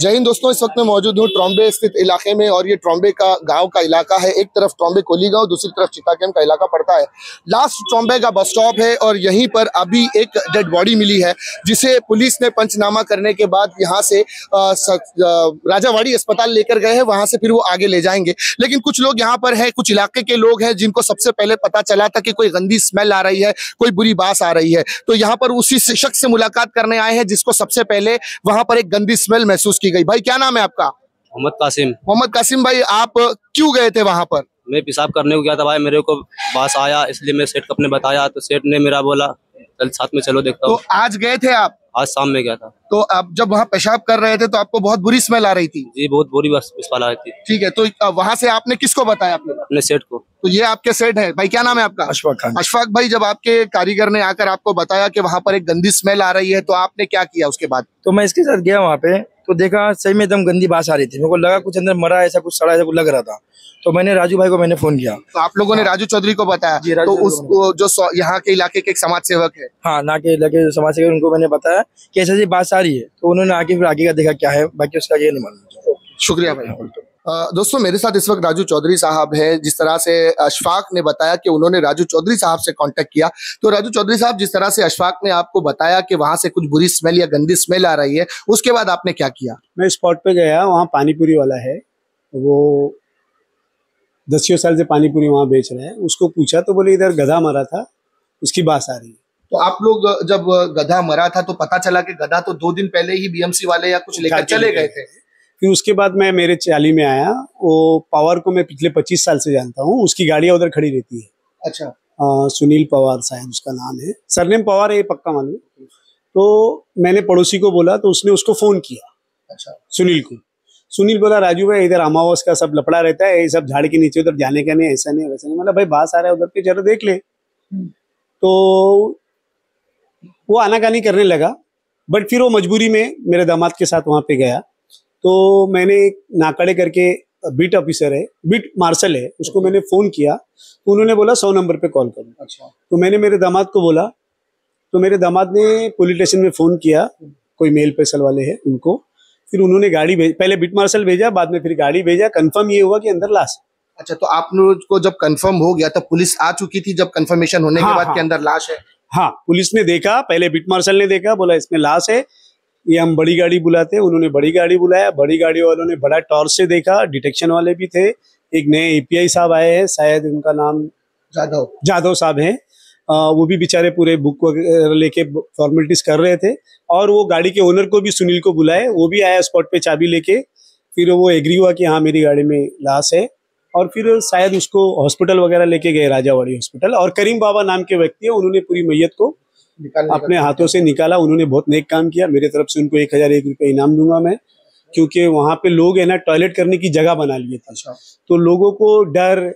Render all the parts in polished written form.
जय हिंद दोस्तों, इस वक्त मैं मौजूद हूँ ट्रॉम्बे स्थित इलाके में और ये ट्रॉम्बे का गांव का इलाका है। एक तरफ ट्रॉम्बे कोली गांव, दूसरी तरफ चिताकेम का इलाका पड़ता है। लास्ट ट्रॉम्बे का बस स्टॉप है और यहीं पर अभी एक डेड बॉडी मिली है जिसे पुलिस ने पंचनामा करने के बाद यहाँ से राजावाड़ी अस्पताल लेकर गए हैं। वहां से फिर वो आगे ले जाएंगे। लेकिन कुछ लोग यहाँ पर है, कुछ इलाके के लोग हैं जिनको सबसे पहले पता चला था कि कोई गंदी स्मेल आ रही है, कोई बुरी बास आ रही है, तो यहाँ पर उसी शख्स से मुलाकात करने आए हैं जिसको सबसे पहले वहां पर एक गंदी स्मेल महसूस की गई। भाई क्या नाम है आपका? मोहम्मद कासिम। मोहम्मद कासिम भाई, आप क्यों गए थे वहां पर? मैं पेशाब करने को गया था भाई, मेरे को बास आया, इसलिए मैं सेठ को अपने बताया तो सेठ ने मेरा बोला चल साथ में चलो देखता हूँ। तो आज गए थे आप? आज शाम में गया था। तो आप जब वहाँ पेशाब कर रहे थे तो आपको बहुत बुरी स्मेल आ रही थी? जी बहुत बुरी स्मेल आ रही थी। ठीक है, तो वहाँ से आपने किसको बताया? अपने सेठ को। तो ये आपके सेठ है। भाई क्या नाम है आपका? अशफाक खान। अशफाक भाई, जब आपके कारीगर ने आकर आपको बताया कि वहाँ पर एक गंदी स्मेल आ रही है तो आपने क्या किया उसके बाद? तो मैं इसके साथ गया वहाँ पे, तो देखा सही में एकदम गंदी बास आ रही थी। मेरे को लगा कुछ अंदर मरा, ऐसा कुछ सड़ा, ऐसा कुछ लग रहा था। तो मैंने राजू भाई को मैंने फोन किया। तो आप लोगों ने राजू चौधरी को बताया? तो उस जो यहाँ के इलाके के एक समाज सेवक है, हाँ, ना के इलाके समाज सेवक, उनको मैंने बताया कि ऐसा जी बात आ रही है। तो उन्होंने आके फिर आगे का देखा क्या है, बाकी उसका ये नहीं मालूम। शुक्रिया भाई। दोस्तों, मेरे साथ इस वक्त राजू चौधरी साहब है। जिस तरह से अशफाक ने बताया कि उन्होंने राजू चौधरी साहब से कांटेक्ट किया, तो राजू चौधरी साहब, जिस तरह से अशफाक ने आपको बताया कि वहां से कुछ बुरी स्मेल या गंदी स्मेल आ रही है, उसके बाद आपने क्या किया? मैं स्पॉट पे गया, वहाँ पानीपुरी वाला है, वो 10 साल से पानीपुरी वहाँ बेच रहा है। उसको पूछा तो बोले इधर गधा मरा था, उसकी बात आ रही है। तो आप लोग जब गधा मरा था तो पता चला कि गधा तो 2 दिन पहले ही बीएमसी वाले या कुछ लेकर चले गए थे। फिर उसके बाद मैं मेरे चाली में आया। वो पवार को मैं पिछले 25 साल से जानता हूँ, उसकी गाड़ियाँ उधर खड़ी रहती है। अच्छा। सुनील पवार शायद उसका नाम है, सरनेम पवार है, ये पक्का मालूम। तो मैंने पड़ोसी को बोला तो उसने उसको फोन किया। अच्छा। सुनील को। सुनील बोला राजू भाई इधर अमावस का सब लपड़ा रहता है, ये सब झाड़ के नीचे उधर जाने का नहीं, ऐसा नहीं वैसा नहीं। मतलब भाई बास आ रहा है उधर पे, जरा देख ले। तो वो आनाकानी करने लगा, बट फिर वो मजबूरी में मेरे दामाद के साथ वहां पे गया। तो मैंने नाकड़े करके बीट ऑफिसर है, बीट मार्शल है, उसको मैंने फोन किया तो उन्होंने बोला 100 नंबर पे कॉल करो। अच्छा। तो मैंने मेरे दामाद को बोला, तो मेरे दामाद ने पुलिस स्टेशन में फोन किया, कोई मेल पेशल वाले हैं उनको। फिर उन्होंने गाड़ी पहले बीट मार्शल भेजा, बाद में फिर गाड़ी भेजा। कंफर्म ये हुआ कि अंदर लाश। अच्छा, तो आप लोग को जब कंफर्म हो गया तो पुलिस आ चुकी थी जब कंफर्मेशन होने के बाद कि अंदर लाश है? हाँ, पुलिस ने देखा, पहले बीट मार्शल ने देखा, बोला इसमें लाश है, ये हम बड़ी गाड़ी बुलाते हैं। उन्होंने बड़ी गाड़ी बुलाया, बड़ी गाड़ी वालों ने बड़ा टॉर्च से देखा, डिटेक्शन वाले भी थे। एक नए एपीआई साहब आए हैं, शायद उनका नाम जाधव साहब हैं। वो भी बेचारे पूरे बुक वगैरह लेके फॉर्मेलिटीज कर रहे थे। और वो गाड़ी के ओनर को भी, सुनील को बुलाए, वो भी आया स्पॉट पे चाबी लेके। फिर वो एग्री हुआ कि हाँ मेरी गाड़ी में लाश है। और फिर शायद उसको हॉस्पिटल वगैरह लेके गए, राजावाड़ी हॉस्पिटल। और करीम बाबा नाम के व्यक्ति है, उन्होंने पूरी मैयत को अपने हाथों से निकाला। उन्होंने बहुत नेक काम किया। मेरे तरफ से उनको 1001 रुपये इनाम दूंगा मैं, क्योंकि वहां पे लोग है ना टॉयलेट करने की जगह बना लिए थे। अच्छा। तो लोगों को डर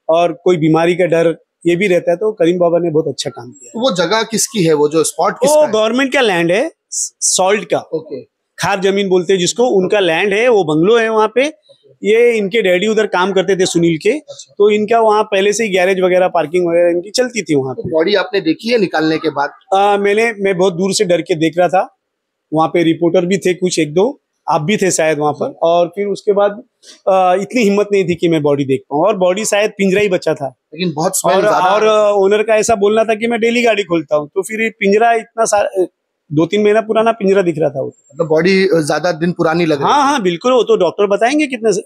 और कोई बीमारी का डर ये भी रहता है, तो करीम बाबा ने बहुत अच्छा काम किया। तो वो जगह किसकी है, वो जो स्पॉट किसका है? गवर्नमेंट का लैंड है, सॉल्ट का। ओके। खार जमीन बोलते हैं जिसको, उनका लैंड है, वो बंगलो है वहाँ पे। ये इनके डैडी उधर काम करते थे सुनील के। अच्छा। तो इनका वहाँ पहले से ही गैरेज वगैरह, पार्किंग वगैरह इनकी चलती थी वहाँ पे। बॉडी आपने देखी है निकालने के बाद? मैं बहुत दूर से डर के देख रहा था। वहाँ पे रिपोर्टर भी थे कुछ, 1-2 आप भी थे शायद वहाँ पर। और फिर उसके बाद इतनी हिम्मत नहीं थी कि मैं बॉडी देख पाऊँ, और बॉडी शायद पिंजरा ही बचा था। लेकिन बहुत और ओनर का ऐसा बोलना था कि मैं डेली गाड़ी खोलता हूँ, तो फिर पिंजरा इतना 2-3 महीना पुराना पिंजरा दिख रहा था। वो मतलब बॉडी ज्यादा दिन पुरानी लग रही है। हाँ बिल्कुल, वो तो डॉक्टर बताएंगे कितने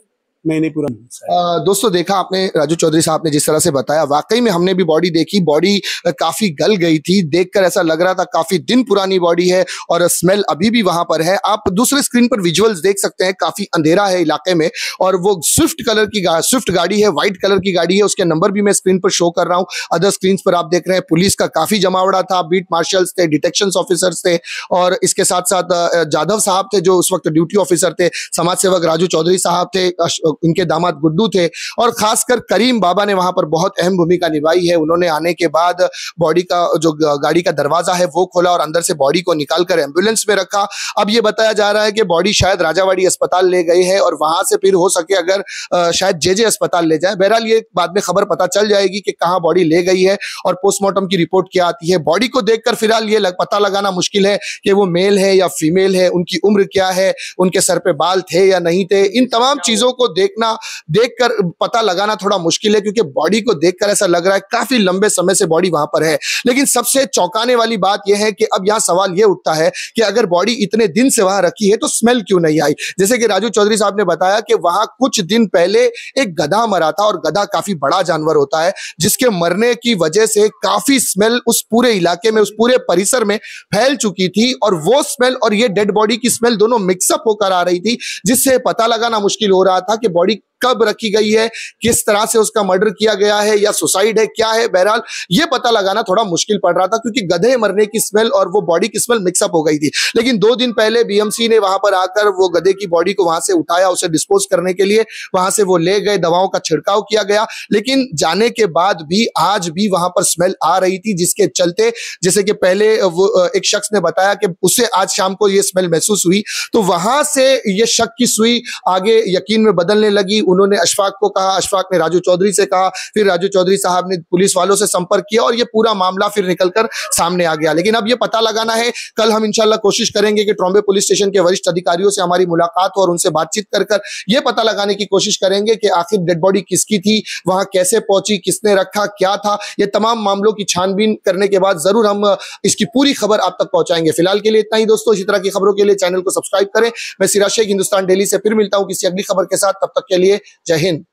महीने पुराना। दोस्तों, देखा आपने राजू चौधरी साहब ने जिस तरह से बताया, वाकई में हमने भी बॉडी देखी। बॉडी काफी गल गई थी, देखकर ऐसा लग रहा था काफी दिन पुरानी बॉडी है और स्मेल अभी भी वहां पर है। आप दूसरे स्क्रीन पर विजुअल्स देख सकते हैं, काफी अंधेरा है इलाके में। और वो स्विफ्ट गाड़ी है, व्हाइट कलर की गाड़ी है, उसके नंबर भी मैं स्क्रीन पर शो कर रहा हूँ। अदर स्क्रीन पर आप देख रहे हैं पुलिस का काफी जमावड़ा था, बीट मार्शल्स थे, डिटेक्शन ऑफिसर्स थे, और इसके साथ साथ जाधव साहब थे जो उस वक्त ड्यूटी ऑफिसर थे, समाज सेवक राजू चौधरी साहब थे, इनके दामाद गुड्डू थे और खासकर करीम बाबा ने वहां पर बहुत अहम भूमिका निभाई है। उन्होंने आने के बाद बॉडी का जो गाड़ी का दरवाजा है वो खोला और अंदर से बॉडी को निकालकर एम्बुलेंस में रखा। अब ये बताया जा रहा है कि बॉडी शायद राजावाड़ी अस्पताल ले गए हैं और वहां से फिर हो सके अगर शायद जेजे अस्पताल ले जाए। बहरहाल ये बाद में खबर पता चल जाएगी कि कहां बॉडी ले गई है और पोस्टमार्टम की रिपोर्ट क्या आती है। बॉडी को देखकर फिलहाल ये पता लगाना मुश्किल है कि वो मेल है या फीमेल है, उनकी उम्र क्या है, उनके सर पे बाल थे या नहीं थे। इन तमाम चीजों को देखकर पता लगाना थोड़ा मुश्किल है, क्योंकि बॉडी को देखकर ऐसा लग रहा है काफी लंबे समय से बॉडी वहां पर है। लेकिन सबसे चौंकाने वाली बात यह है कि अब यहां सवाल यह उठता है कि अगर बॉडी इतने दिन से वहां रखी है तो स्मेल क्यों नहीं आई। जैसे कि राजू चौधरी साहब ने बताया कि वहां कुछ दिन पहले एक गधा मरा था और गधा काफी बड़ा जानवर होता है, जिसके मरने की वजह से काफी स्मेल उस पूरे इलाके में, उस पूरे परिसर में फैल चुकी थी और वो स्मेल और ये डेड बॉडी की स्मेल दोनों मिक्सअप होकर आ रही थी, जिससे पता लगाना मुश्किल हो रहा था कि बॉडी कब रखी गई है, किस तरह से उसका मर्डर किया गया है या सुसाइड है, क्या है। बहरहाल ये पता लगाना थोड़ा मुश्किल पड़ रहा था, क्योंकि गधे मरने की स्मेल और वो बॉडी की स्मेल मिक्सअप हो गई थी। लेकिन 2 दिन पहले बीएमसी ने वहां पर आकर वो गधे की बॉडी को वहां से उठाया, उसे डिस्पोज करने के लिए वहां से वो ले गए, दवाओं का छिड़काव किया गया। लेकिन जाने के बाद भी आज भी वहां पर स्मेल आ रही थी, जिसके चलते जैसे कि पहले वो एक शख्स ने बताया कि उसे आज शाम को ये स्मेल महसूस हुई, तो वहां से ये शक की सुई आगे यकीन में बदलने लगी। उन्होंने अशफाक को कहा, अशफाक ने राजू चौधरी से कहा, फिर राजू चौधरी साहब ने पुलिस वालों से संपर्क किया और ये पूरा मामला फिर निकलकर सामने आ गया। लेकिन अब ये पता लगाना है, कल हम इंशाल्लाह कोशिश करेंगे कि ट्रॉम्बे पुलिस स्टेशन के वरिष्ठ अधिकारियों से हमारी मुलाकात हो और उनसे बातचीत कर ये पता लगाने की कोशिश करेंगे कि आखिर डेड बॉडी किसकी थी, वहां कैसे पहुंची, किसने रखा, क्या था। ये तमाम मामलों की छानबीन करने के बाद जरूर हम इसकी पूरी खबर आप तक पहुंचाएंगे। फिलहाल के लिए इतना ही दोस्तों, इसी तरह की खबरों के लिए चैनल को सब्सक्राइब करें। मैं सिराज शेख हिंदुस्तान डेली से फिर मिलता हूं किसी अगली खबर के साथ। तब तक के लिए जय हिंद।